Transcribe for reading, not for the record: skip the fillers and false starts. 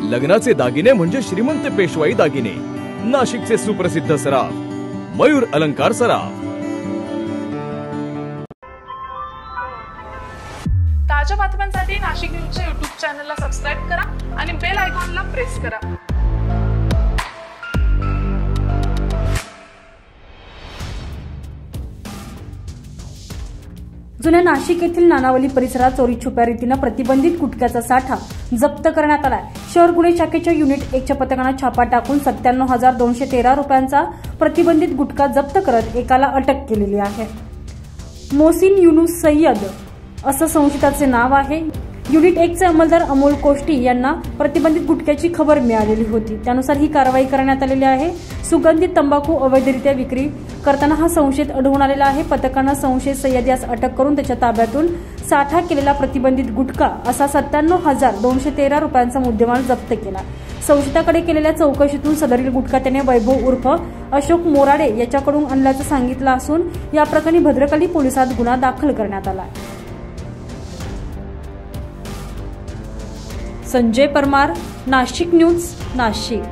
लग्नाचे दागिने म्हणजे श्रीमंत पेशवाई दागिने, नाशिकचे सुप्रसिद्ध सराफ मयूर अलंकार सराफ। ताज्या बातम्यांसाठी नाशिक न्यूजच्या YouTube चॅनलला सबस्क्राइब करा आणि बेल आयकॉनला प्रेस करा। जुन्या नाशिक येथील नानावली परिसरात चोरी छुप्या रीतीने प्रतिबंधित गुटख्याचा साठा जप्त करण्यात आला। शहर गुन्हे शाखेच्या युनिट 1 च्या पथकाने छापा टाकून 97,213 रुपयांचा प्रतिबंधित गुटखा जप्त करत एकाला अटक केलेली आहे। मोहसिन युनुस सय्यद असं संशयिताचे नाव आहे। युनिट 1 चे अंमलदार अमोल कोष्टी यांना प्रतिबंधित गुटख्याची खबर मिळालेली होती, त्यानुसार ही कारवाई करण्यात आलेली आहे। सुगंधित तंबाखू अवैधरित्या विक्री करताना हा संशयित आढळून आलेला आहे। पथकाने संशयित सय्यद यास अटक करून त्याच्या ताब्यातून साठा केलेला प्रतिबंधित गुटखा असा 97,213 रुपयांचा मुद्देमाल जप्त केला। संशयिताकडे केलेल्या चौकशीतून सदरील गुटखा त्याने वैभव उर्फ अशोक मोराडे याच्याकडून आणल्याचं सांगितलं असून या प्रकरणी भद्रकाली पोलिसात गुन्हा दाखल करण्यात आला। संजय परमार, नाशिक न्यूज, नाशिक।